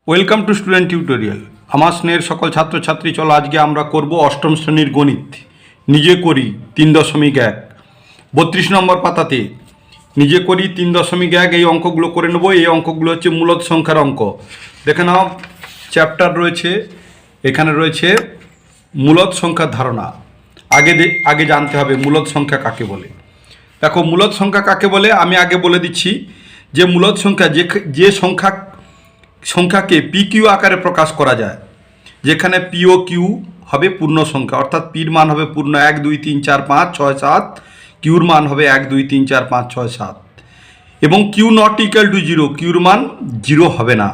Welcome to student tutorial. আমার স্নেহের সকল ছাত্রছাত্রী, চলো আজকে আমরা করব অষ্টম শ্রেণীর গণিত। নিজে করি 3.1 32 নম্বর পাতাতে নিজে করি 3.1 এই অঙ্কগুলো করে নেব। এই অঙ্কগুলো হচ্ছে মূলদ সংখ্যার অঙ্ক। দেখে নাও, চ্যাপ্টার রয়েছে, এখানে রয়েছে মূলদ সংখ্যার ধারণা। আগে জানতে হবে মূলদ সংখ্যা কাকে বলে। দেখো, মূলদ সংখ্যা কাকে বলে আমি আগে বলে দিচ্ছি। যে মূলদ সংখ্যা যে সংখ্যাকে পি কিউ আকারে প্রকাশ করা যায়, যেখানে পি ও কিউ হবে পূর্ণ সংখ্যা, অর্থাৎ পির মান হবে পূর্ণ 1 2 3 4 5 6 7, কিউর মান হবে 1 2 3 4 5 6 7, এবং কিউ নট ইকুয়াল টু 0, কিউর মান 0 হবে না,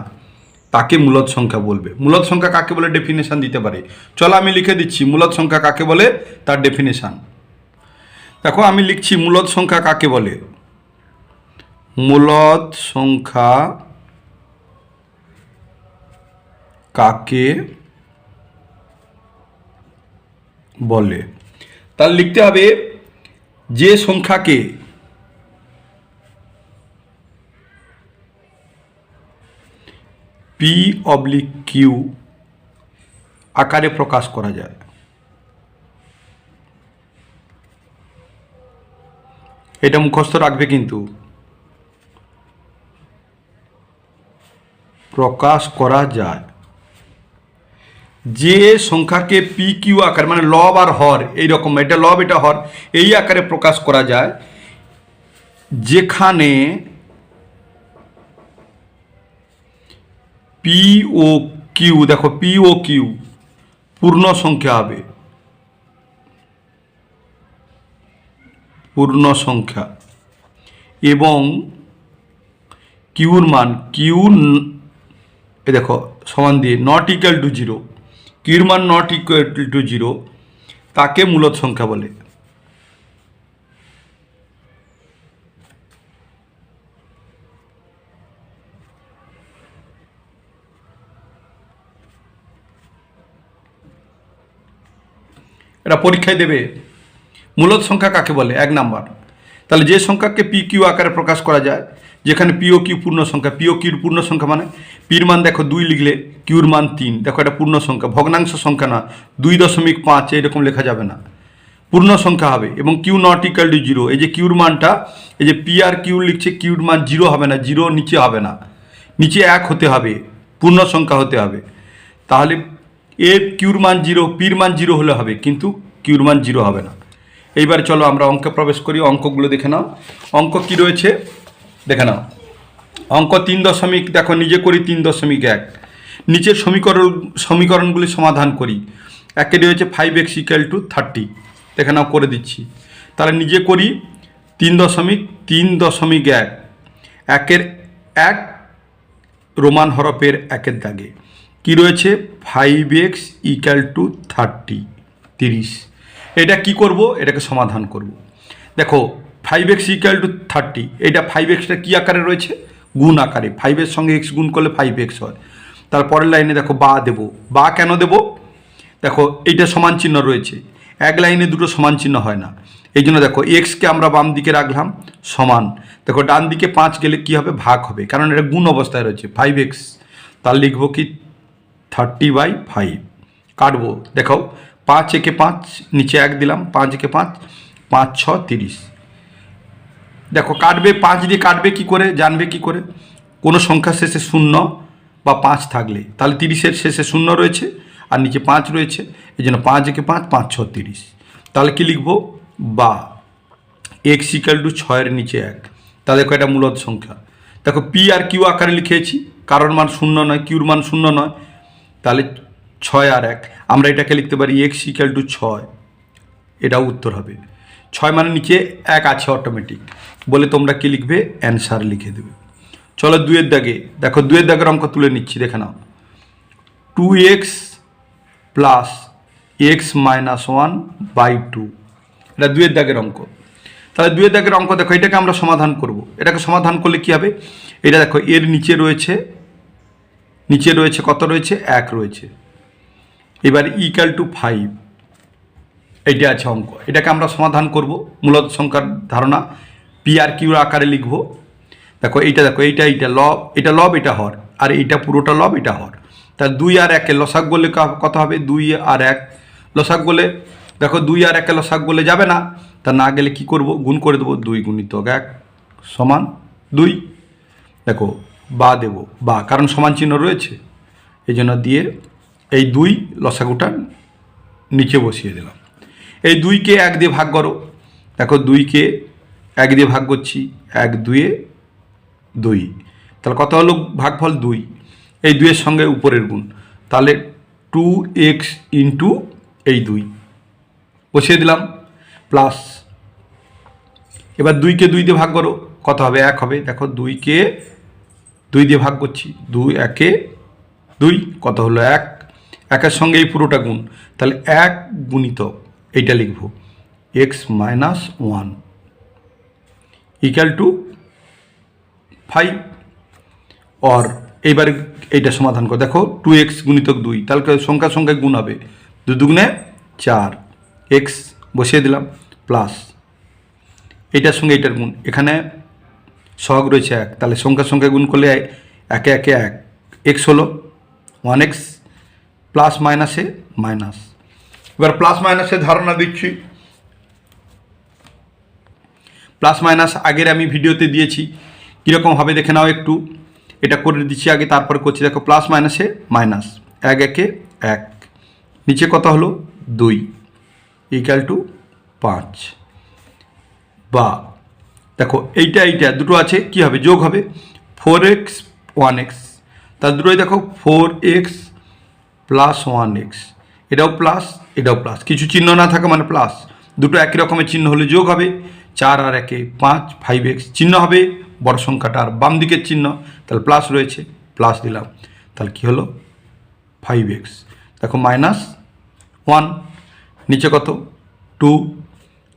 তাকে মূলদ সংখ্যা বলবে। মূলদ সংখ্যা কাকে বলে ডেফিনেশন দিতে পারে। চলো আমি লিখে দিচ্ছি মূলদ সংখ্যা কাকে বলে, তার ডেফিনেশন। দেখো, আমি লিখছি মূলদ সংখ্যা কাকে বলে। মূলদ সংখ্যা কাকে বলে, তাহলে লিখতে হবে যে সংখ্যাকে পি অবলিক কিউ আকারে প্রকাশ করা যায়। এটা মুখস্থ রাখবে, কিন্তু প্রকাশ করা যায় যে সংখ্যাকে পি কিউ আকার, মানে লব আর হর এইরকম, এটা লব এটা হর, এই আকারে প্রকাশ করা যায়, যেখানে পি ও কিউ, দেখো পি ও কিউ পূর্ণ সংখ্যা হবে, পূর্ণ সংখ্যা, এবং কিউর মান দেখো সমান দিয়ে নট ইকুয়াল টু 0, কিউর মান নট ইকুয়াল টু 0, তাকে মূলদ সংখ্যা বলে। এটা পরীক্ষায় দেবে। মূলদ সংখ্যা কাকে বলে 1 নাম্বার। তাহলে যে সংখ্যাকে পি কিউ আকারে প্রকাশ করা যায়, যেখানে পি ও কিউ পূর্ণ সংখ্যা। পি ও কিউর পূর্ণ সংখ্যা মানে পির মান দেখো 2 লিখলে, কিউর মান 3, দেখো এটা পূর্ণ সংখ্যা, ভগ্নাংশ সংখ্যা না, 2.5 এরকম লেখা যাবে না, পূর্ণ সংখ্যা হবে। এবং কিউ নট ইকুয়াল টু 0, এই যে কিউর মানটা, এই যে পি আর কিউ লিখছে, কিউর মান 0 হবে না, 0 নিচে হবে না, নিচে 1 হতে হবে, পূর্ণ সংখ্যা হতে হবে। তাহলে এ কিউর মান 0, পির মান 0 হলে হবে, কিন্তু কিউর মান 0 হবে না। এইবার চলো আমরা অঙ্কে প্রবেশ করি। অঙ্কগুলো দেখে নাও। অঙ্ক কি রয়েছে দেখে নাও। অঙ্ক 3 দেখো, নিজে করি 3.1। নিচের সমীকরণগুলি সমাধান করি। একে রয়েছে 5x = 30, দেখে নাও করে দিচ্ছি। তাহলে নিজে করি 3.1, একের 1 রোমান হরফের 1-এর দাগে কি রয়েছে, 5x = 30। এটা কি করব, এটাকে সমাধান করব। দেখো 5x = 30, এটা 5xটা কি আকারে রয়েছে, গুণ আকারে। 5-এর সঙ্গে x গুণ করলে 5x হয়। তারপরের লাইনে দেখো বা দেব। বা কেন দেব, দেখো এইটা সমান চিহ্ন রয়েছে, এক লাইনে দুটো সমান চিহ্ন হয় না, এই জন্য দেখো এক্সকে আমরা বাম দিকে রাখলাম সমান, দেখো ডান দিকে 5 গেলে কি হবে, ভাগ হবে, কারণ এটা গুণ অবস্থায় রয়েছে 5x। তাহলে লিখবো কি 30/5, কাটবো। দেখো 5 একে 5, নিচে 1 দিলাম, 5 একে 5, 5 6 30। দেখো কাটবে, 5 দিয়ে কাটবে কি করে, জানবে কি করে, কোনো সংখ্যার শেষে 0 বা 5 থাকলে। তাহলে 30-এর শেষে 0 রয়েছে আর নিচে 5 রয়েছে, এই জন্য 5 একে 5, 5 6 30। তাহলে কি লিখবো, বা x = 6-এর নিচে 1। তাহলে দেখো এটা মূলদ সংখ্যা। দেখো পি আর কিউ আকারে লিখেছি, কারোর মান 0 নয়, কিউর মান 0 নয়, তাহলে 6 আর 1, আমরা এটাকে লিখতে পারি x = 6, এটাও উত্তর হবে। 6 মানে নিচে 1 আছে অটোমেটিক, বলে তোমরা কি লিখবে, অ্যান্সার লিখে দেবে। চলো 2-এর দাগে, দেখো 2-এর দাগের অঙ্ক তুলে নিচ্ছি, দেখে নাও। 2x + x - 1/2, এটা 2-এর দাগের অঙ্ক। তাহলে 2-এর দাগের অঙ্ক দেখো, এটাকে আমরা সমাধান করব। এটাকে সমাধান করলে কি হবে, এটা দেখো এর নিচে রয়েছে কত রয়েছে, 1 রয়েছে। এবার = 5, এইটা আছে অঙ্ক। এটাকে আমরা সমাধান করব, মূলদ সংখ্যার ধারণা, পি আর কিউর আকারে লিখব। দেখো এইটা লব, এটা হর, আর এইটা পুরোটা লব, এটা হর। তাহলে 2 আর 1 এর লসাগ করলে কত হবে? 2 আর 1 লসাগ করলে, দেখো 2 আর 1 এর লসাগ করলে যাবে না, তা না গেলে কি করব? গুণ করে দেবো। 2 গুণিতক 1 সমান 2। দেখো বা দেব, বা কারণ সমান চিহ্ন রয়েছে, এই জন্য দিয়ে এই 2 লসাগুটা নিচে বসিয়ে দিলাম। এই 2কে 1 দিয়ে ভাগ করো। দেখো 2কে 1 দিয়ে ভাগ করছি, 1 2 2, তাহলে কত হলো ভাগফল? 2। এই 2 এর সঙ্গে উপরের গুণ, তাহলে 2x ইন্টু এই 2 বসিয়ে দিলাম, প্লাস এবার 2কে 2 দিয়ে ভাগ করো, কত হবে? 1 হবে। দেখো 2কে 2 দিয়ে ভাগ করছি, 2 1 2, কত হলো? 1। 1 এর সঙ্গে এই পুরোটা গুণ, তাহলে 1 গুণিতক এইটা লিখব x মাইনাস 1 ইকুয়াল টু 5। और এইবার এইটা সমাধান করো। দেখো 2x গুণিতক 2, তাহলে সংখ্যা সংখ্যায় গুণ হবে, 2 দুগুণে 4, x বসিয়ে দিলাম, প্লাস এইটার সঙ্গে এইটার গুণ, এখানে সহগ রয়েছে 1, তাহলে সংখ্যা সংখ্যায় গুণ করলে 1 1 1 x হলো 1x, প্লাস মাইনাসে মাইনাস। এবার প্লাস মাইনাসের ধারণা দিচ্ছি। প্লাস মাইনাস আগের আমি ভিডিওতে দিয়েছি, কীরকম হবে দেখে নাও একটু। এটা করে দিচ্ছি আগে, তারপর করছি। দেখো প্লাস মাইনাসে মাইনাস, 1 1 1, নিচে কত হলো? 2 ইকুয়াল টু 5। বা দেখো এইটা এইটা দুটো আছে, কি হবে? যোগ হবে, 4x 1x, তার দুটোই দেখো 4x প্লাস 1x, এটাও প্লাস এটাও প্লাস, কিছু চিহ্ন না থাকে মানে প্লাস, দুটো একই রকমের চিহ্ন হলে যোগ হবে। 4 আর 1 5, 5x চিহ্ন হবে বড় সংখ্যাটা, আর বাম দিকের চিহ্ন, তাহলে প্লাস রয়েছে, প্লাস দিলাম, তাহলে কি হলো? 5x। দেখো মাইনাস 1, নিচে কত? 2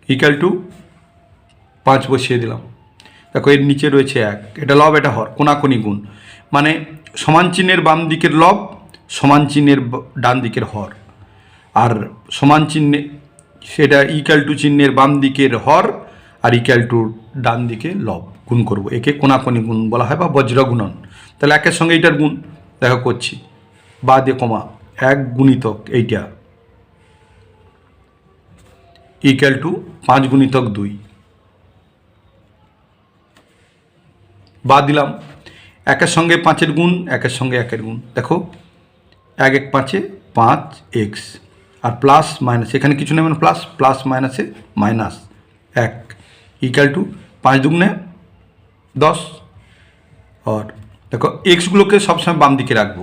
ইকুয়াল টু 5 বসিয়ে দিলাম। দেখো এর নিচে রয়েছে 1, এটা লব এটা হর, কোনাকুনি গুণ, মানে সমান চিহ্নের বাম দিকের লব, সমান চিহ্নের ডান দিকের হর, আর সমান চিহ্নে সেটা ইকুয়াল টু চিহ্নের বাম দিকের হর আর ইকুয়াল টু ডান দিকে লব গুণ করব, একে কোনাকুনি গুণ বলা হয় বা বজ্র গুণন। তাহলে 1 এর সঙ্গে এইটার গুণ, দেখো করছি, বা দিয়ে কমা 1 গুণিতক এইটা ইকুয়াল টু 5 গুণিতক 2, বা দিলাম 1 এর সঙ্গে 5 এর গুণ, 1 এর সঙ্গে 1 এর গুণ, দেখো 1 1 5 5x, আর প্লাস মাইনাস এখানে কিছু নেই, মানে প্লাস প্লাস মাইনাসে মাইনাস 1 ইকুয়াল টু 5 দুগুণে 10। আর দেখো এক্সগুলোকে সবসময় বাম দিকে রাখবো,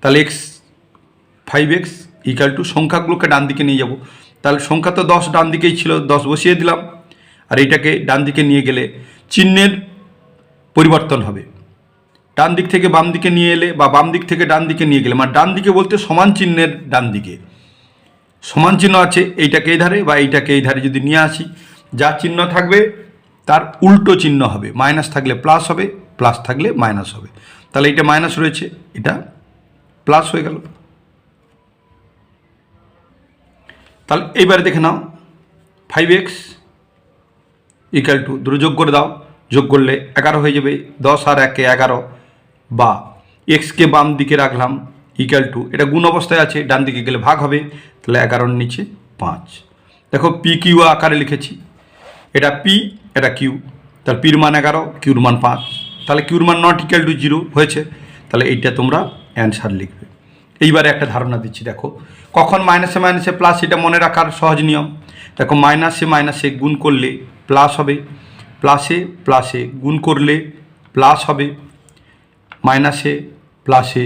তাহলে x 5x ইকুয়াল টু সংখ্যাগুলোকে ডান দিকে নিয়ে যাব, তাহলে সংখ্যা তো 10 ডান দিকেই ছিল, 10 বসিয়ে দিলাম, আর এইটাকে ডান দিকে নিয়ে গেলে চিহ্নের পরিবর্তন হবে, ডান দিক থেকে বাম দিকে নিয়ে এলে বা বাম দিক থেকে ডান দিকে নিয়ে গেলে, মানে ডান দিকে বলতে সমান চিহ্নের ডান দিকে, সমান চিহ্ন আছে এইটাকে এই ধারে বা এইটাকে এই ধারে যদি নিয়ে আসি, যা চিহ্ন থাকবে তার উল্টো চিহ্ন হবে, মাইনাস থাকলে প্লাস হবে, প্লাস থাকলে মাইনাস হবে, তাহলে এটা মাইনাস রয়েছে, এটা প্লাস হয়ে গেল। তাহলে এইবারে দেখে নাও 5x ইকুয়াল টু, দুটো যোগ করে দাও, যোগ করলে 11 হয়ে যাবে, 10 আর 1 11, বা এক্সকে বাম দিকে রাখলাম ইকুয়াল টু, এটা গুণ অবস্থায় আছে, ডান দিকে গেলে ভাগ হবে, তাহলে 11 নিচে 5। দেখো পি কিউ আকারে লিখেছি, এটা পি এটা কিউ, তাহলে পির মান 11, কিউর মান 5, তাহলে কিউর মান নট ইকুয়াল টু 0 হয়েছে, তাহলে এইটা তোমরা অ্যান্সার লিখবে। এইবারে একটা ধারণা দিচ্ছি, দেখো কখন মাইনাসে মাইনাসে প্লাস, এটা মনে রাখার সহজ নিয়ম। দেখো মাইনাসে মাইনাসে গুণ করলে প্লাস হবে, প্লাসে প্লাসে গুণ করলে প্লাস হবে, মাইনাসে প্লাসে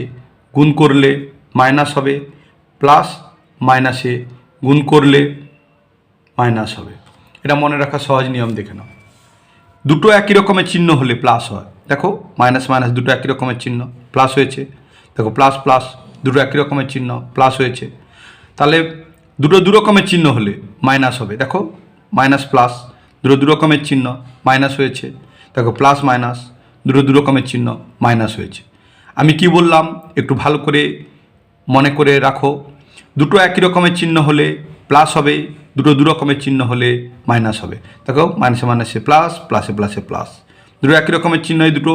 গুণ করলে মাইনাস হবে, প্লাস মাইনাসে গুণ করলে মাইনাস হবে, এটা মনে রাখার সহজ নিয়ম দেখে নাও। দুটো একই রকমের চিহ্ন হলে প্লাস হয়, দেখো মাইনাস মাইনাস দুটো একই রকমের চিহ্ন, প্লাস হয়েছে, দেখো প্লাস প্লাস দুটো একই রকমের চিহ্ন, প্লাস হয়েছে, তাহলে দুটো দু রকমের চিহ্ন হলে মাইনাস হবে, দেখো মাইনাস প্লাস দুটো দু রকমের চিহ্ন, মাইনাস হয়েছে, দেখো প্লাস মাইনাস দুটো দু রকমের চিহ্ন, মাইনাস হয়েছে। আমি কি বললাম একটু ভালো করে মনে করে রাখো, দুটো একই রকমের চিহ্ন হলে প্লাস হবে, দুটো দু রকমের চিহ্ন হলে মাইনাস হবে, দেখো মাইনাসে মাইনাসে প্লাস, প্লাসে প্লাসে প্লাস, দুটো একই রকমের চিহ্ন এই দুটো,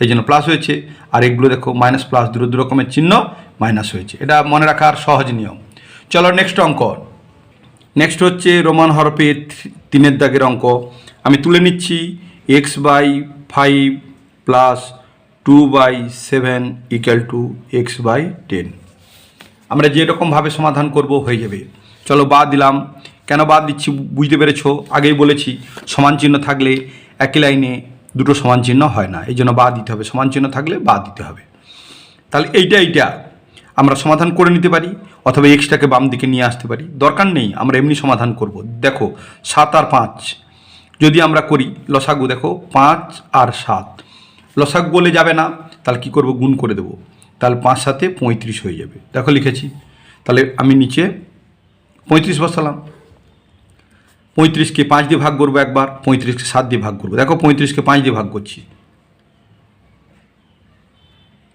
এই জন্য প্লাস হয়েছে। আর এগুলো দেখো মাইনাস প্লাস দু রকমের চিহ্ন মাইনাস হয়েছে। এটা মনে রাখার সহজ নিয়ম। চলো নেক্সট অঙ্ক। নেক্সট হচ্ছে রোমান হরফে 3-এর দাগের অঙ্ক। আমি তুলে নিচ্ছি x/5 plus 2/7 equal to x/10। আমরা যেরকমভাবে সমাধান করব হয়ে যাবে। চলো বাদ দিলাম। কেন বাদ দিচ্ছি বুঝতে পেরেছো? আগেই বলেছি সমান চিহ্ন থাকলে একই লাইনে দুটো সমান চিহ্ন হয় না, এই জন্য বাদ দিতে হবে। সমান চিহ্ন থাকলে বাদ দিতে হবে। তাহলে এইটা আমরা সমাধান করে নিতে পারি, অথবা এক্সটাকে বাম দিকে নিয়ে আসতে পারি। দরকার নেই আমরা এমনি সমাধান করব। দেখো 7 আর 5 যদি আমরা করি লসাগু, দেখো 5 আর 7 লসাগু বলে যাবে না, তাহলে কি করব? গুণ করে দেবো। তাহলে 5 7 35 হয়ে যাবে। দেখো লিখেছি। তাহলে আমি নিচে 35 বসালাম। 35কে 5 দিয়ে ভাগ করবো একবার, 35কে 7 দিয়ে ভাগ করবো। দেখো 35কে 5 দিয়ে ভাগ করছি,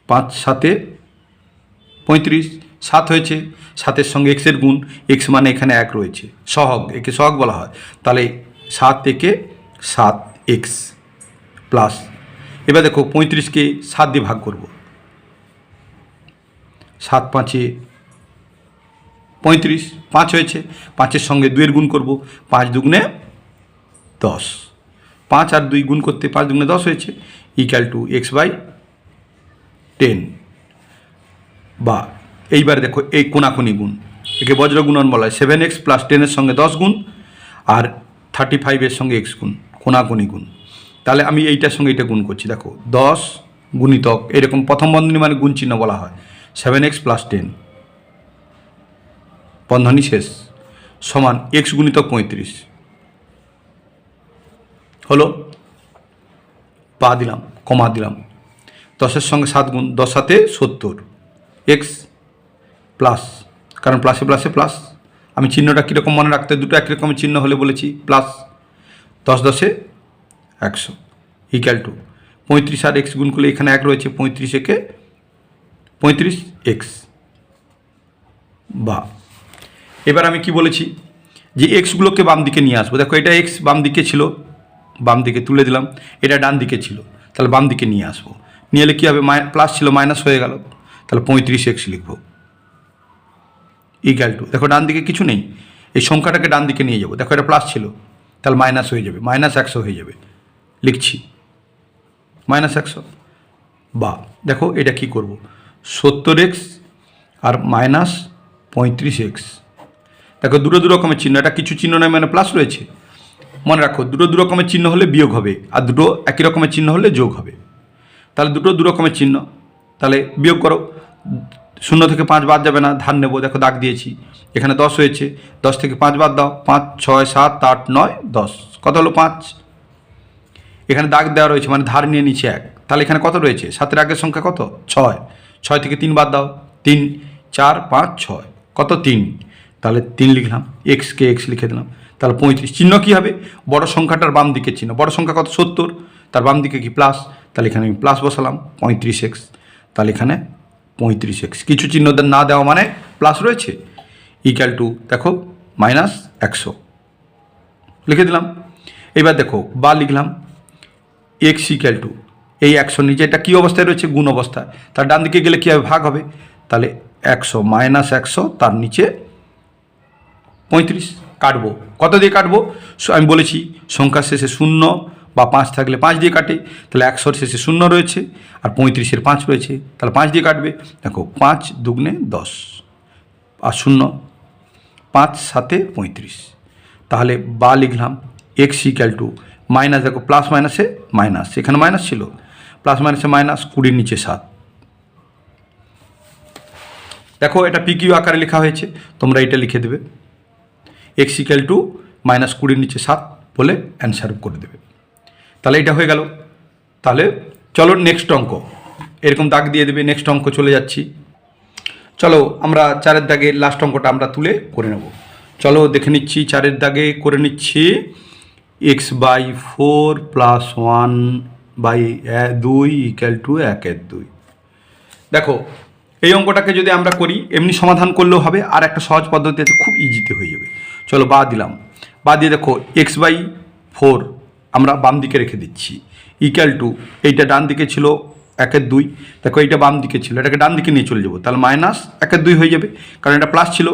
5 7 35, 7 হয়েছে। 7-এর সঙ্গে এক্সের গুণ, এক্স মানে এখানে 1 রয়েছে, সহগ, একে সহগ বলা হয়। তাহলে 7 একে 7 এক্স প্লাস, এবার দেখো 35কে 7 দিয়ে ভাগ করব, 7 5 35, 5 হয়েছে। 5-এর সঙ্গে 2-এর গুণ করব, 5 দুগুণে 10, 5 আর 2 গুণ করতে 5 দুগুণে 10 হয়েছে, ইকুয়াল টু x/10। বা এইবারে দেখো এই কোনাকুনি গুণ, একে বজ্র গুণন বলা হয়। 7x প্লাস 10-এর সঙ্গে 10 গুণ, আর 35-এর সঙ্গে x গুণ, কোনাকুনি গুণ। তাহলে আমি এইটার সঙ্গে এইটা গুণ করছি। দেখো 10 গুণিতক, এরকম প্রথম বন্ধনী মানে গুণ চিহ্ন বলা হয়, 7x প্লাস 10 বন্ধনী শেষ, সমান x গুণিতক 35 হলো। পা দিলাম, কমা দিলাম, 10-এর সঙ্গে 7 গুণ, 10 7 70 এক্স প্লাস, কারণ প্লাসে প্লাসে প্লাস। আমি চিহ্নটা কীরকম মনে রাখতে, দুটো একই রকমের চিহ্ন হলে বলেছি প্লাস, 10 10 100 ইকুয়াল টু 35 আর এক্স গুণ করলে এখানে 1 রয়েছে, 35 একে 35 এক্স। বা এবার আমি কি বলেছি যে এক্সগুলোকে বাম দিকে নিয়ে আসবো। দেখো এটা এক্স বাম দিকে ছিল, বাম দিকে তুলে দিলাম। এটা ডান দিকে ছিল, তাহলে বাম দিকে নিয়ে আসবো। নিয়ে এলে কী হবে? প্লাস ছিল মাইনাস হয়ে গেল, তাহলে 35x লিখবো ইকুয়াল টু, দেখো ডান দিকে কিছু নেই, এই সংখ্যাটাকে ডান দিকে নিয়ে যাবো। দেখো এটা প্লাস ছিল, তাহলে মাইনাস হয়ে যাবে, -100 হয়ে যাবে। লিখছি -100। বা দেখো এটা কি করব, 70x আর -35x। দেখো দু রকমের চিহ্ন, এটা কিছু চিহ্ন নয় মানে প্লাস রয়েছে। মনে রাখো দু রকমের চিহ্ন হলে বিয়োগ হবে, আর দুটো একই রকমের চিহ্ন হলে যোগ হবে। তাহলে দু রকমের চিহ্ন, তাহলে বিয়োগ করো। 0 থেকে 5 বাদ যাবে না, ধার নেবো। দেখো দাগ দিয়েছি, এখানে 10 হয়েছে, 10 থেকে 5 বাদ দাও, 5 6 7 8 9 10, কত হলো? 5। এখানে দাগ দেওয়া রয়েছে মানে ধার নিয়ে নিচে 1, তাহলে এখানে কত রয়েছে? 7-এর আগের সংখ্যা কত? 6, 6 থেকে 3 বাদ দাও, 3 4 5 6, কত? 3, তাহলে 3 লিখলাম, এক্সকে এক্স লিখে দিলাম। তাহলে 35, চিহ্ন কী হবে? বড় সংখ্যাটার বাম দিকের চিহ্ন। বড় সংখ্যা কত? 70, তার বাম দিকে কি? প্লাস, তাহলে এখানে আমি প্লাস বসালাম, 35x। তাহলে এখানে 35x, কিছু চিহ্ন না দেওয়া মানে প্লাস রয়েছে, ইকুয়াল টু দেখো -100 লিখে দিলাম। এবার দেখো বা লিখলাম x ইকুয়াল টু এই 100 নিচে এটা কী অবস্থায় রয়েছে? গুণ অবস্থায়। তার ডান দিকে গেলে কী হবে? ভাগ হবে। তাহলে 100 -100, তার নিচে 35 কাটবো। কত দিয়ে কাটবো? আমি বলেছি সংখ্যার শেষে 0 বা 5 থাকলে 5 দিয়ে কাটে, তাহলে 100-র শেষে 0 রয়েছে আর 35-এর 5 রয়েছে, তাহলে 5 দিয়ে কাটবে। দেখো 5 দুগুণে 10 আর 0, 5 7 35। তাহলে বা লিখলাম x ইকুয়াল টু মাইনাস, দেখো প্লাস মাইনাসে মাইনাস, এখানে মাইনাস ছিল, প্লাস মাইনাসে মাইনাস, 20-র নিচে 7। দেখো এটা পিকিউ আকারে লেখা হয়েছে, তোমরা এটা লিখে দেবে, x ইকুয়াল টু -20-র নিচে 7 বলে অ্যান্সার করে দেবে। তাহলে এটা হয়ে গেল। তাহলে চলো নেক্সট অঙ্ক, এরকম দাগ দিয়ে দেবে। নেক্সট অঙ্ক চলে যাচ্ছি। চলো আমরা 4-এর দাগে লাস্ট অঙ্কটা আমরা তুলে করে নেব। চলো দেখে নিচ্ছি, 4-এর দাগে করে নিচ্ছি x/4 প্লাস 1/2 ইকুয়াল টু 1/2। দেখো এই অঙ্কটাকে যদি আমরা করি এমনি সমাধান করলেও হবে, আর একটা সহজ পদ্ধতিতে খুব ইজিতে হয়ে যাবে। চলো বা দিলাম, বা দিয়ে দেখো x/4 আমরা বাম দিকে রেখে দিচ্ছি, ইকুয়াল টু এইটা ডান দিকে ছিল 1/2, দেখো এইটা বাম দিকে ছিল, এটাকে ডান দিকে নিয়ে চলে যাবো, তাহলে মাইনাস 1/2 হয়ে যাবে, কারণ এটা প্লাস ছিল।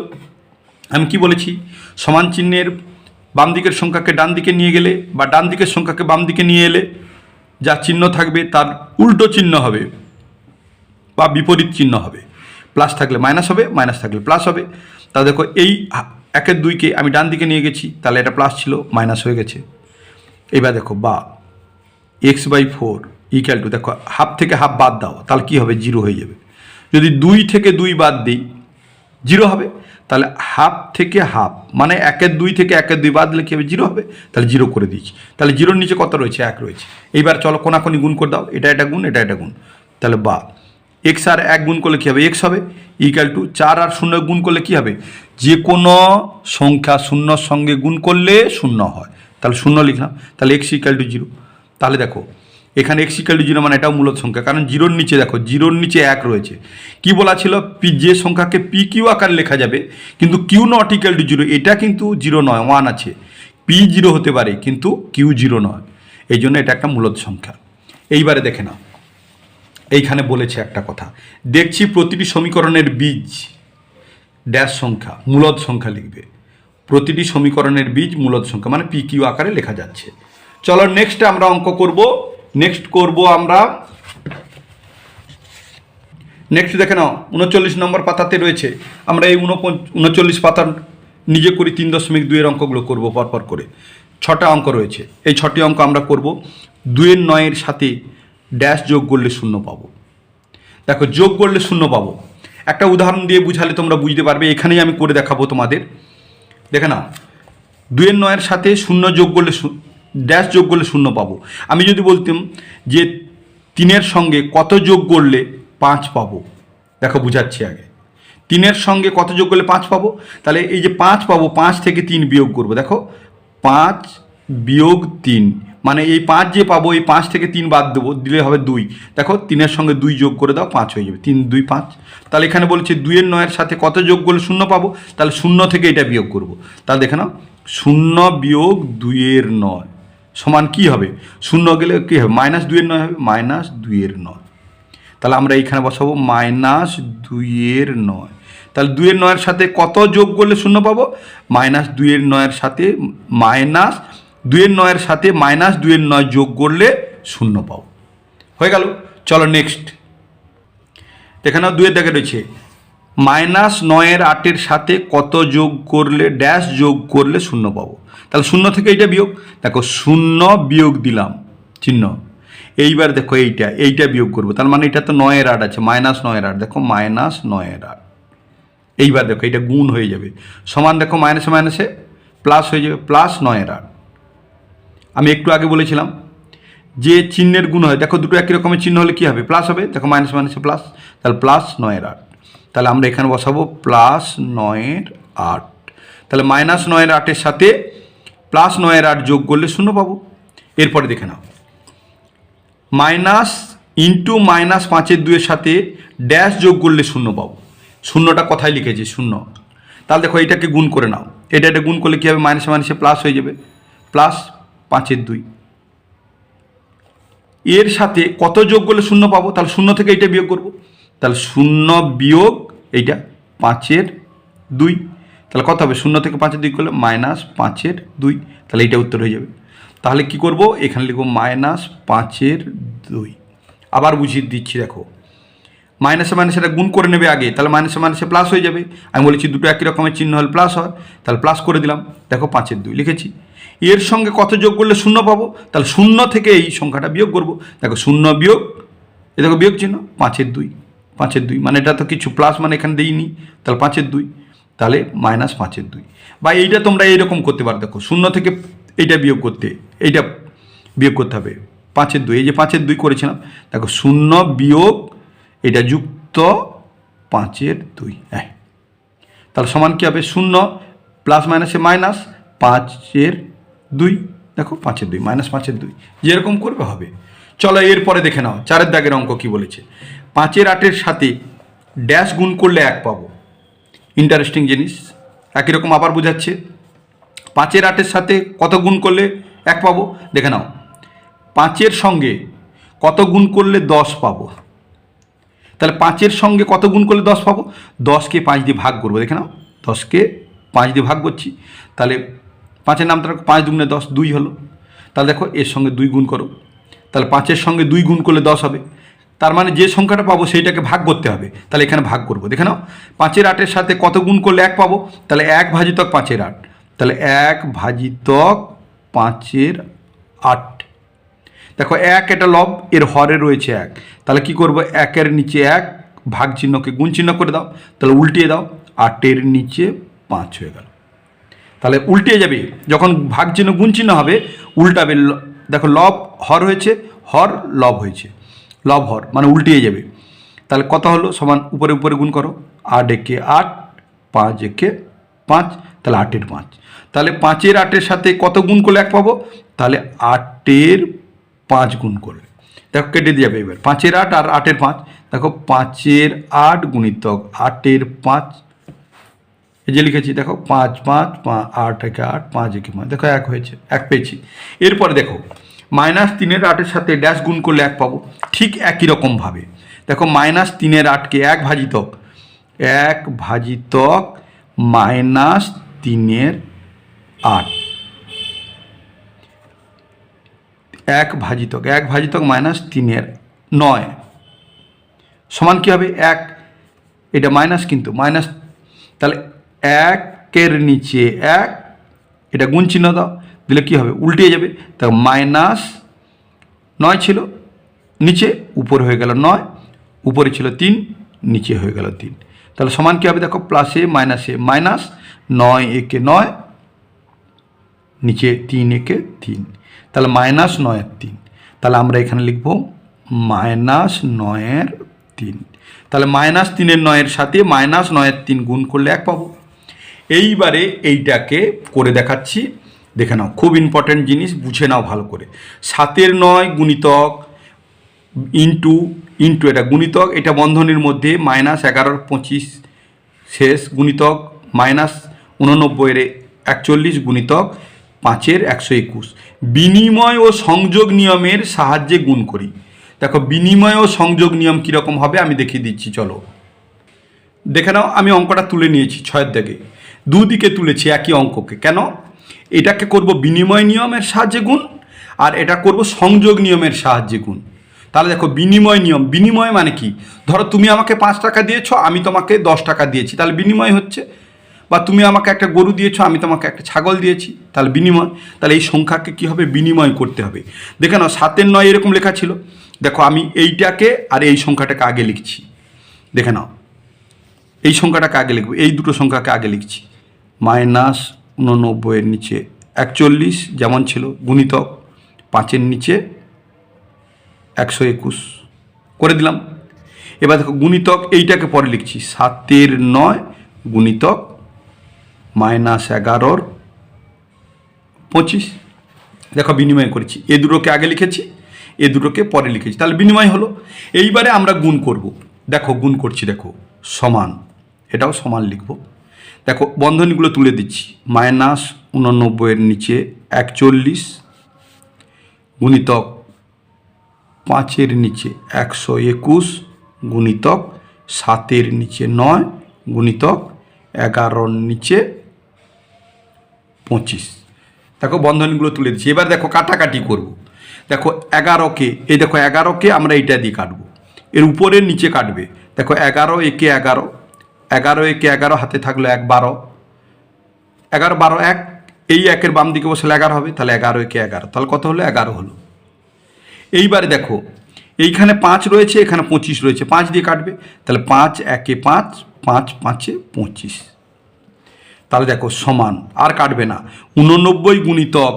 আমি কি বলেছি, সমান চিহ্নের বাম দিকের সংখ্যাকে ডান দিকে নিয়ে গেলে বা ডান দিকের সংখ্যাকে বাম দিকে নিয়ে এলে যা চিহ্ন থাকবে তার উল্টো চিহ্ন হবে বা বিপরীত চিহ্ন হবে। প্লাস থাকলে মাইনাস হবে, মাইনাস থাকলে প্লাস হবে। তা দেখো এই 1/2কে আমি ডান দিকে নিয়ে গেছি, তাহলে এটা প্লাস ছিল, মাইনাস হয়ে গেছে। এবার দেখো বা x/4 ইকুয়াল টু, দেখো হাফ থেকে হাফ বাদ দাও, তাহলে কী হবে, 0 হয়ে যাবে। যদি 2 থেকে 2 বাদ দিই 0 হবে, তাহলে হাফ থেকে হাফ মানে 1/2 থেকে 1/2 বাদ দিলে কী হবে, 0 হবে, তাহলে 0 করে দিচ্ছি। তাহলে 0-র নিচে কত রয়েছে, 1 রয়েছে। এইবার চলো কোনাকুনি গুণ করে দাও, এটা গুণ, এটা গুণ, তাহলে বা x আর 1 গুণ করলে কী হবে, x হবে, ইকুয়াল টু 4 আর 0 গুণ করলে কী হবে, যে কোনো সংখ্যা শূন্যর সঙ্গে গুণ করলে 0 হয়, তাহলে 0 লিখলাম, তাহলে x ইকুয়াল টু 0। তাহলে দেখো এখানে x ইকুয়াল টু 0 মানে এটাও মূলত সংখ্যা, কারণ 0-র নিচে দেখো 0-র নিচে 1 রয়েছে। কি বলা ছিল, যে সংখ্যাকে পি কিউ আকারে লেখা যাবে, কিন্তু কিউ নট ইকুয়াল টু 0, এটা কিন্তু 0 নয়, 1 আছে। পি 0 হতে পারে কিন্তু কিউ 0 নয়, এই জন্য এটা একটা মূলত সংখ্যা। এইবারে দেখে নাও, এইখানে বলেছে একটা কথা, দেখছি প্রতিটি সমীকরণের বীজ ড্যাশ সংখ্যা, মূলদ সংখ্যা লিখবে। প্রতিটি সমীকরণের বীজ মূলদ সংখ্যা মানে পি কিউ আকারে লেখা যাচ্ছে। চলো নেক্সট আমরা অঙ্ক করব। নেক্সট করব আমরা, নেক্সট দেখে নাও 39 নম্বর পাতাতে রয়েছে। আমরা এই 39 পাতার নিজে করি 3.2 অঙ্কগুলো করব পরপর করে। 6টা অঙ্ক রয়েছে, এই 6টি অঙ্ক আমরা করব। 2-এর 9-এর সাথে ড্যাশ যোগ করলে 0 পাবো। দেখো যোগ করলে 0 পাবো, একটা উদাহরণ দিয়ে বুঝালে তোমরা বুঝতে পারবে। এখানেই আমি করে দেখাবো তোমাদের। দেখে নাও, 2-এর 9-এর সাথে 0 যোগ করলে ড্যাশ যোগ করলে 0 পাবো। আমি যদি বলতাম যে 3-এর সঙ্গে কত যোগ করলে 5 পাবো, দেখো বুঝাচ্ছি আগে। 3-এর সঙ্গে কত যোগ করলে 5 পাবো, তাহলে এই যে 5 পাবো, 5 থেকে 3 বিয়োগ করবো। দেখো 5 বিয়োগ 3 মানে এই 5 যে পাবো, এই 5 থেকে 3 বাদ দেবো, দিলে হবে 2। দেখো 3-এর সঙ্গে 2 যোগ করে দাও, 5 হয়ে যাবে, 3 2 5। তাহলে এখানে বলছে 2-এর 9-এর সাথে কত যোগ করলে 0 পাবো, তাহলে 0 থেকে এটা বিয়োগ করবো। তাহলে দেখে নাও, 0 বিয়োগ 2-এর 9 সমান কী হবে, 0 গেলে কী হবে, -2-এর 9 হবে, -2-এর 9। তাহলে আমরা এইখানে বসাবো -2-এর 9। তাহলে 2-এর 9-এর সাথে কত যোগ করলে 0 পাবো, -2-এর 9-এর সাথে -2-এর 9-এর সাথে -2-এর 9 যোগ করলে 0 পাবো। হয়ে গেল। চলো নেক্সট এখানেও 2-এর দাগে রয়েছে, -9-এর 8-এর সাথে কত যোগ করলে ড্যাশ যোগ করলে 0 পাবো। তাহলে 0 থেকে এইটা বিয়োগ, দেখো 0 বিয়োগ দিলাম চিহ্ন। এইবার দেখো এইটা বিয়োগ করবো, তার মানে এটা তো 9-এর 8 আছে, -9-এর 8, দেখো -9-এর 8। এইবার দেখো এটা গুণ হয়ে যাবে, সমান দেখো মাইনাসে মাইনাসে প্লাস হয়ে যাবে, +9-এর 8। আমি একটু আগে বলেছিলাম যে চিহ্নের গুণ হয়, দেখো দুটো একই রকমের চিহ্ন হলে কী হবে, প্লাস হবে। দেখো মাইনাস মাইনাসে প্লাস, তাহলে +9-এর 8। তাহলে আমরা এখানে বসাবো +9-এর 8। তাহলে -9-এর 8-এর সাথে +9-এর 8 যোগ করলে 0 পাবো। এরপরে দেখে নাও, -5-এর 2-এর সাথে ড্যাশ যোগ করলে 0 পাবো। 0টা কোথায় লিখেছি, 0। তাহলে দেখো এইটাকে গুণ করে নাও, এটা গুণ করলে কী হবে, মাইনাসে মাইনাসে প্লাস হয়ে যাবে, +5-এর 2। এর সাথে কত যোগ করলে 0 পাবো, তাহলে 0 থেকে এইটা বিয়োগ করবো। তাহলে 0 বিয়োগ এইটা 5-এর 2, তাহলে কত হবে, 0 থেকে 5-এর 2 করলে -5-এর 2। তাহলে এইটা উত্তর হয়ে যাবে। তাহলে কি করব, এখানে লিখব -5-এর 2। আবার বুঝিয়ে দিচ্ছি, দেখো মাইনাসে মাইনাসে এটা গুণ করে নেবে আগে, তাহলে মাইনাসে মাইনাসে প্লাস হয়ে যাবে। আমি বলেছি দুটো একই রকমের চিহ্ন হলে প্লাস হয়, তাহলে প্লাস করে দিলাম। দেখো 5-এর 2 লিখেছি। এর সঙ্গে কত যোগ করলে 0 পাবো, তাহলে 0 থেকে এই সংখ্যাটা বিয়োগ করব। দেখো 0 বিয়োগ, এ দেখো বিয়োগ চিহ্ন, 5-এর 2 মানে এটা তো কিছু প্লাস মানে এখানে দিইনি, তাহলে 5-এর 2, তাহলে -5-এর 2। বা এইটা তোমরা এইরকম করতে পারো, দেখো 0 থেকে এইটা বিয়োগ করতে হবে 5-এর 2, এই যে 5-এর 2 করেছিলাম, দেখো 0 বিয়োগ এটা যুক্ত 5-এর 2, তাহলে সমান কী হবে, 0 প্লাস মাইনাসে মাইনাস 5-এর 2, দেখো 5-এর 2 -5-এর 2, যেরকম করবে হবে। চলো এরপরে দেখে নাও 4-এর দাগের অঙ্ক কী বলেছে, 5-এর 8-এর সাথে ড্যাশ গুণ করলে 1 পাবো। ইন্টারেস্টিং জিনিস, একই রকম আবার বোঝাচ্ছে। 5-এর 8-এর সাথে কত গুণ করলে 1 পাবো। দেখে নাও 5-এর সঙ্গে কত গুণ করলে 10 পাবো, তাহলে 5-এর সঙ্গে কত গুণ করলে 10 পাবো, 10কে 5 দিয়ে ভাগ করবো। দেখে নাও 10কে 5 দিয়ে ভাগ করছি, তাহলে 5-এর নামটা 5 দুগুণে 10, 2 হলো। তাহলে দেখো এর সঙ্গে 2 গুণ করো, তাহলে 5-এর সঙ্গে 2 গুণ করলে 10 হবে। তার মানে যে সংখ্যাটা পাবো সেইটাকে ভাগ করতে হবে, তাহলে এখানে ভাগ করবো। দেখে নাও 5-এর 8-এর সাথে কত গুণ করলে 1 পাবো, তাহলে 1 ভাজিতক 5-এর 8, তাহলে 1 ভাজিতক 5-এর 8। দেখো 1 এটা লব, এর হরে রয়েছে 1, তাহলে কি করবো, 1-এর নিচে 1, ভাগ চিহ্নকে গুণ চিহ্ন করে দাও, তাহলে উল্টিয়ে দাও, 8-এর নিচে 5 হয়ে গেল। তাহলে উল্টিয়ে যাবে, যখন ভাগ চিহ্ন গুণ চিহ্ন হবে উল্টাবে। দেখো লব হর হয়েছে, হর লব হয়েছে, লব হর মানে উল্টিয়ে যাবে। তাহলে কত হলো, সমান উপরে উপরে গুণ করো, 8 একে 8, 5 একে 5, তাহলে 8-এর 5। তাহলে 5-এর 8-এর সাথে কত গুণ করলে 1 পাবো, তাহলে 8-এর 5 গুণ করলে। দেখো কেটে দিয়ে যাবে এবার, 5-এর 8 আর 8-এর 5। দেখো 5-এর 8 গুণিতক 8-এর 5, এই যে লিখেছি দেখো 5 5 8 একে 8, 5 একে 5, দেখো 1 হয়েছে, 1 পেয়েছি। এরপরে দেখো -3-এর 8-এর সাথে ড্যাশ গুণ করলে 1 পাবো, ঠিক একই রকমভাবে দেখো -3-এর 8-কে 1 ভাজিতক -3-এর 8, 1 ভাজিতক -3-এর 9 সমান কী হবে, 1, এটা মাইনাস কিন্তু মাইনাস, তাহলে 1-এর নিচে 1, এটা গুণ চিহ্ন দাও, দিলে কী হবে, উল্টিয়ে যাবে। তা -9 ছিল নিচে, উপরে হয়ে গেল 9, উপরে ছিল 3, নিচে হয়ে গেল 3, তাহলে সমান কী হবে, দেখো প্লাসে মাইনাসে মাইনাস, 9 একে 9, নিচে 3 একে 3, তাহলে -9-এর 3, তাহলে আমরা এখানে লিখব -9-এর 3। তাহলে -3-এর 9-এর সাথে -9-এর 3 গুণ করলে 1 পাবো। এইবারে এইটাকে করে দেখাচ্ছি, দেখে নাও, খুব ইম্পর্ট্যান্ট জিনিস, বুঝে নাও ভালো করে। 7-এর 9 গুণিতক ইন্টু এটা গুণিতক, এটা বন্ধনীর মধ্যে -11-র 25 শেষ গুণিতক -89-এর 41 গুণিতক 5-এর 121, বিনিময় ও সংযোগ নিয়মের সাহায্যে গুণ করি। দেখো বিনিময় ও সংযোগ নিয়ম কীরকম হবে আমি দেখিয়ে দিচ্ছি, চলো দেখে নাও। আমি অঙ্কটা তুলে নিয়েছি 6-এর দাগে, দুদিকে তুলেছি একই অঙ্ককে। কেন, এটাকে করব বিনিময় নিয়মের সাহায্যে গুণ, আর এটা করব সংযোগ নিয়মের সাহায্যে গুণ। তাহলে দেখো বিনিময় নিয়ম, বিনিময় মানে কি, ধরো তুমি আমাকে 5 টাকা দিয়েছো, আমি তোমাকে 10 টাকা দিয়েছি, তাহলে বিনিময় হচ্ছে। বা তুমি আমাকে একটা গরু দিয়েছো, আমি তোমাকে একটা ছাগল দিয়েছি, তাহলে বিনিময়। তাহলে এই সংখ্যাকে কী হবে, বিনিময় করতে হবে। দেখে নাও 7-এর 9 এরকম লেখা ছিল, দেখো আমি এইটাকে আর এই সংখ্যাটাকে আগে লিখছি। দেখে নাও এই সংখ্যাটাকে আগে লিখবো, এই দুটো সংখ্যাকে আগে লিখছি, -89-এর নিচে 41 যেমন ছিল গুণিতক 5-এর নিচে 121 করে দিলাম। এবার দেখো গুণিতক এইটাকে পরে লিখছি, 7-এর 9 গুণিতক -11-র 25, দেখো বিনিময় করেছি। এ দুটোকে আগে লিখেছি, এ দুটোকে পরে লিখেছি, তাহলে বিনিময় হলো। এইবারে আমরা গুণ করব, দেখো গুণ করছি, দেখো সমান, এটাও সমান লিখব। দেখো বন্ধনীগুলো তুলে দিচ্ছি, -89-এর নিচে 41 গুণিতক 5-এর নিচে 121 গুণিতক 7-এর নিচে 9 গুণিতক 11-র নিচে 25। দেখো বন্ধনীগুলো তুলে দিচ্ছি। এবার দেখো কাটাকাটি করব। দেখো 11কে, এই দেখো 11কে আমরা এইটা দিয়ে কাটবো, এর উপরের নিচে কাটবে। দেখো 11 একে 11, 11 একে 11, হাতে থাকলো 1, 12, 11 12 1, এই 1-এর বাম দিকে বসলে 11 হবে, তাহলে 11 একে 11, তাহলে কত হলো, 11 হলো। এইবারে দেখো এইখানে 5 রয়েছে, এখানে 25 রয়েছে, 5 দিয়ে কাটবে, তাহলে 5 একে 5, 5 5-এ 25, তাহলে দেখো সমান, আর কাটবে না। 89 গুণিতক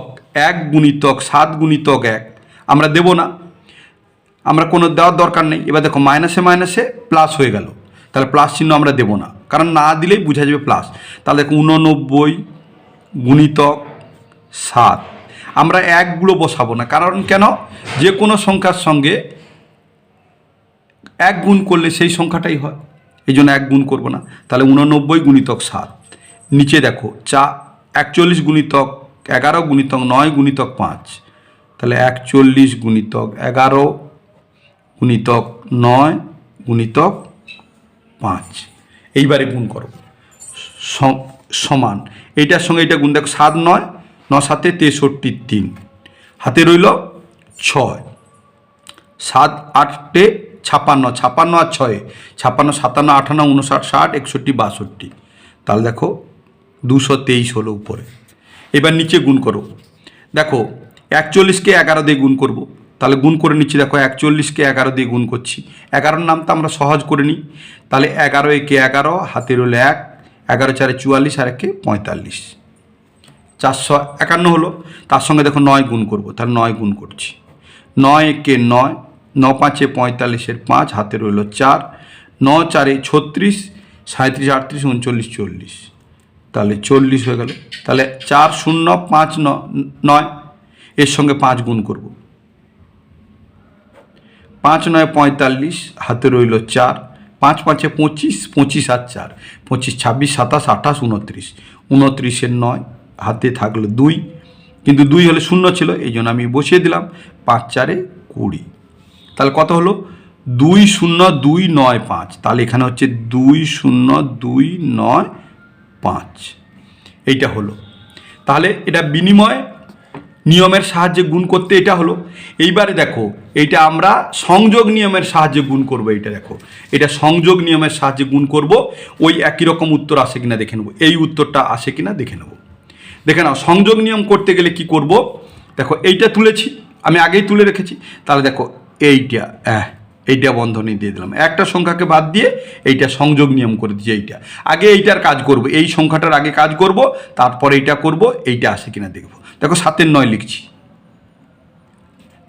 1 গুণিতক 7 গুণিতক 1 আমরা দেব না, আমরা কোনো দেওয়ার দরকার নেই। এবার দেখো মাইনাসে মাইনাসে প্লাস হয়ে গেল, তাহলে প্লাস চিহ্ন আমরা দেব না, কারণ না দিলেই বোঝা যাবে প্লাস। তাহলে দেখো 89 গুণিতক 7, আমরা 1গুলো বসাবো না, কারণ কেন, যে কোনো সংখ্যার সঙ্গে 1 গুণ করলে সেই সংখ্যাটাই হয়, এই জন্য 1 গুণ করবো না। তাহলে 89 গুণিতক 7, নিচে দেখো 41 গুণিতক 11 গুণিতক 9 গুণিতক 5, তাহলে 41 গুণিতক 11 গুণিতক 9 গুণিতক 5। এইবারে গুণ করো সমান এইটার সঙ্গে এটা গুণ, দেখো 7 9 9 7 63 3, হাতে রইল 6, 7 8 56, 56 আর 6 56 57 58 59 60 61 62, তাহলে দেখো 223 হলো উপরে। এবার নিচে গুণ করো, দেখো 41কে 11 দিয়ে গুণ করব, তাহলে গুণ করে নিচ্ছি, দেখো 41কে 11 দিয়ে গুণ করছি, 11-র নামটা আমরা সহজ করে নিই, তাহলে 11 একে 11, হাতে রইল 1, 11 4 44 আর 1 45, 451 হলো। তার সঙ্গে দেখো 9 গুণ করব, তাহলে 9 গুণ করছি, 9 একে 9, 9 5 45 5, হাতে রইল 4, 9 4 36, 37 38 39 40, তাহলে 40 হয়ে গেল। তাহলে 4 0 5 9, এর সঙ্গে 5 গুণ করব, 5 9 45, হাতে রইল 4, 5 5 25, 25 আর 4 25, 26 27 28 29, 29 9, হাতে থাকলো 2, কিন্তু 2 হলে 0 ছিল, এই জন্য আমি বসিয়ে দিলাম, 5 4 20, তাহলে কত হলো 2 0 2 9 5, তাহলে এখানে হচ্ছে 2 0 2 9 5, এইটা হলো। তাহলে এটা বিনিময় নিয়মের সাহায্যে গুণ করতে এটা হলো। এইবারে দেখো এইটা আমরা সংযোগ নিয়মের সাহায্যে গুণ করব, এইটা দেখো এটা সংযোগ নিয়মের সাহায্যে গুণ করব, ওই একই রকম উত্তর আসে কিনা দেখে নেব, এই উত্তরটা আসে কিনা দেখে নেব। দেখে নাও সংযোগ নিয়ম করতে গেলে কি করব, দেখো এইটা তুলেছি, আমি আগেই তুলে রেখেছি, তাহলে দেখো এইটা বন্ধনী দিয়ে দিলাম, একটা সংখ্যাকে বাদ দিয়ে এইটা সংযোগ নিয়ম করে দিচ্ছি। এইটা আগে এইটার কাজ করব, এই সংখ্যাটার আগে কাজ করব, তারপরে এইটা করব, এইটা আসে কিনা দেখব। দেখো 7 9 লিখছি,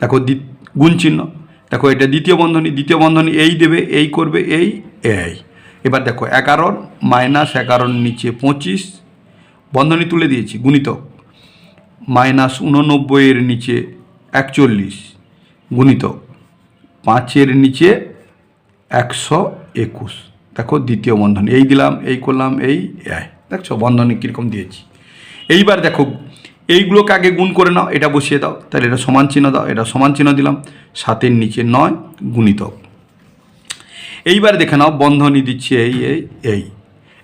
দেখো গুণ চিহ্ন, দেখো এটা দ্বিতীয় বন্ধনী এই দেবে, এই করবে এই। এবার দেখো 11 মাইনাস 11 নিচে 25, বন্ধনী তুলে দিয়েছি, গুণিতক মাইনাস 89 নিচে 41 গুণিতক 5 নিচে 121, দেখো দ্বিতীয় বন্ধনী এই দিলাম, এই করলাম, এই দেখছো বন্ধনী কীরকম দিয়েছি। এইবার দেখো এইগুলোকে আগে গুণ করে নাও, এটা বসিয়ে দাও, তাহলে এটা সমান চিহ্ন দাও, এটা সমান চিহ্ন দিলাম, 7 নিচে 9 গুণিতক। এইবার দেখে নাও বন্ধনী দিচ্ছি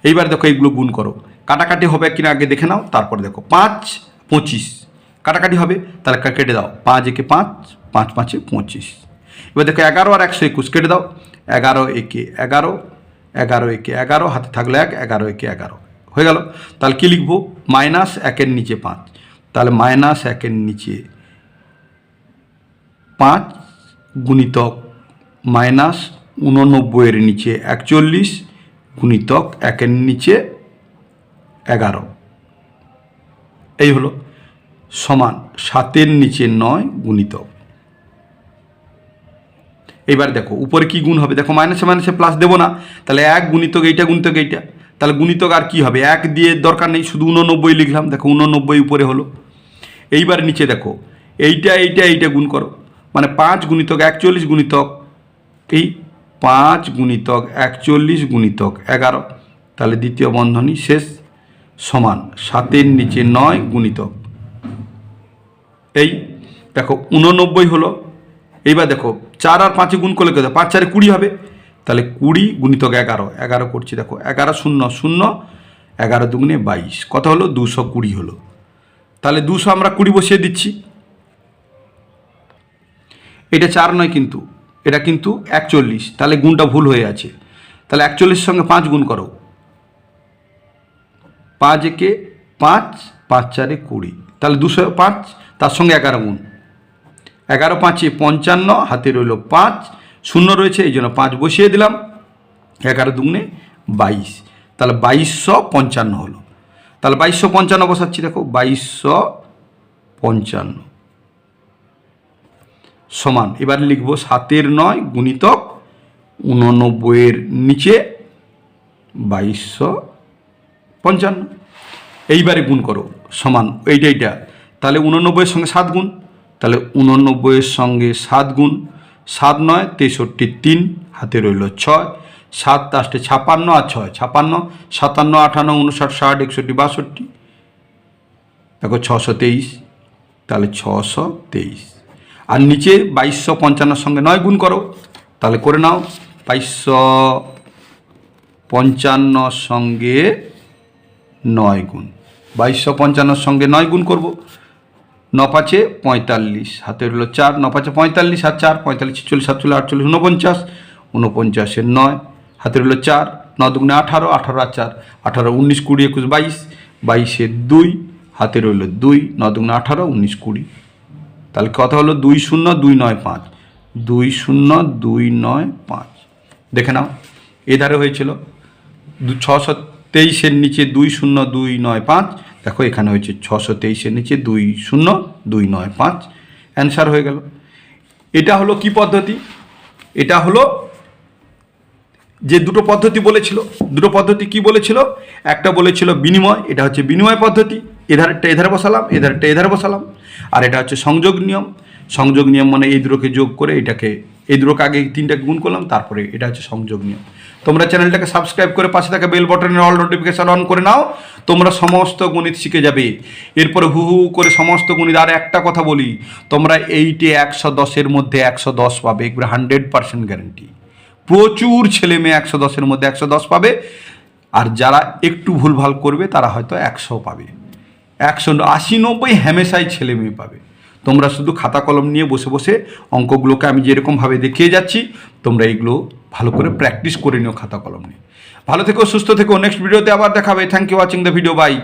এইবার দেখো এইগুলো গুণ করো, কাটাকাটি হবে কিনা আগে দেখে নাও, তারপর দেখো 5 25 কাটাকাটি হবে, তাহলে কেটে দাও, 5 একে 5, 5 5 25। এবার দেখো 11 আর 121 কেটে দাও, 11 একে 11, 11 একে 11, হাতে থাকলো 1, 11 একে 11 হয়ে গেল। তাহলে কী লিখবো, মাইনাস 1 নিচে 5, তাহলে মাইনাস 1 নিচে 5 গুণিতক মাইনাস 89 নিচে 41 গুণিতক 1 নিচে 11, এই হলো সমান 7 নিচে 9 গুণিতক। এবার দেখো উপরে কি গুণ হবে, দেখো মাইনাসে মাইনাসে প্লাস দেবো না, তাহলে 1 গুণিতক এইটা গুণিতক এইটা, তাহলে গুণিতক আর কি হবে, 1 দিয়ে দরকার নেই, শুধু 89 লিখলাম, দেখো 89 উপরে হলো। এইবার নিচে দেখো এইটা গুণ করো, মানে 5 গুণিতক 41 গুণিতক এই 5 গুণিতক 41 গুণিতক 11, তাহলে দ্বিতীয় বন্ধনী শেষ, সমান 7 নিচে 9 গুণিতক এই দেখো 89 হলো। এইবার দেখো 4 আর 5 গুণ করলে 5 4 20 হবে, তাহলে 20 গুণিতক 11 করছি, দেখো 11 0 0, 11 দুগুণে 22, কত হলো 220 হলো। তাহলে 200 আমরা 20 বসিয়ে দিচ্ছি, এটা 4 নয় কিন্তু এটা কিন্তু 41, তাহলে গুণটা ভুল হয়ে আছে, তাহলে 41 সঙ্গে 5 গুণ করো, 5 একে 5, 5 4 20, তাহলে 205, তার সঙ্গে 11 গুণ, 11 5 55, হাতে রইল 5, 0 রয়েছে এই জন্য 5 বসিয়ে দিলাম, 11 দুগুণে 22, তাহলে 2255 হলো। তাহলে 2255 বসাচ্ছি, দেখো 2255 সমান, এবার লিখবো 7 9 গুণিতক 89 নিচে 2255। এইবারে গুণ করো সমান এইটা, তাহলে 89 সঙ্গে 7 গুণ, তাহলে 89 সঙ্গে 7 গুণ, 7 9 63 3, হাতে রইল 6, 7 8 56 আর 6 56, 57 58 59 60 61 62, দেখো 623, তাহলে 623। আর নিচে 2255 সঙ্গে 9 গুণ করো, তাহলে করে নাও 2255 সঙ্গে 9 গুণ। 2255 সঙ্গে 9 গুণ করবো, 9 পাঁচে 45, হাতে রইল 4, 9 পাঁচে 45 আর 4, 45, 46, 47, 48, 49, 49-এর 9, হাতে রইল 4, 9 দুগুণে 18, 18 আর 4, 18, 19, 20, 21, 22, 22-এর 2, হাতে রইল 2, 9 দুগুণে 18, 19, 20। তাহলে কথা হলো 20295, 20295। দেখে নাও, এধারে হয়েছিল 623-এর নিচে 20295, দেখো এখানে হয়েছে 623-এর নিচে 20295, অ্যান্সার হয়ে গেল। এটা হলো কি পদ্ধতি? এটা হলো যে দুটো পদ্ধতি বলেছিল, দুটো পদ্ধতি কি বলেছিল? একটা বলেছিল বিনিময়, এটা হচ্ছে বিনিময় পদ্ধতি, এধারটা এধারে বসালাম, এধারটা এধারে বসালাম। আর এটা হচ্ছে সংযোগ নিয়ম। সংযোগ নিয়ম মানে এই দুটোকে যোগ করে এটাকে, এই দুটোকে আগে 3টাকে গুণ করলাম, তারপরে এটা হচ্ছে সংযোগ নিয়ম। তোমরা চ্যানেলটাকে সাবস্ক্রাইব করে পাশে থাকা বেল বাটনের অল নোটিফিকেশন অন করে নাও, তোমরা সমস্ত গণিত শিখে যাবে। এরপরে হু হু করে সমস্ত গণিত। আর একটা কথা বলি, তোমরা 110-এর মধ্যে 110 পাবে, একবারে 100% গ্যারেন্টি। প্রচুর ছেলে মেয়ে 110-এর মধ্যে 110 পাবে, আর যারা একটু ভুলভাল করবে তারা হয়তো 100 পাবে। 180-90 হ্যামেশাই ছেলে মেয়ে পাবে। তোমরা শুধু খাতা কলম নিয়ে বসে বসে অঙ্কগুলোকে আমি যেরকমভাবে দেখিয়ে যাচ্ছি, তোমরা এগুলো ভালো করে প্র্যাকটিস করে নিও খাতা কলম নিয়ে। ভালো থেকো, সুস্থ থেকো, নেক্সট ভিডিওতে আবার দেখাবে। Thank you watching the video, by.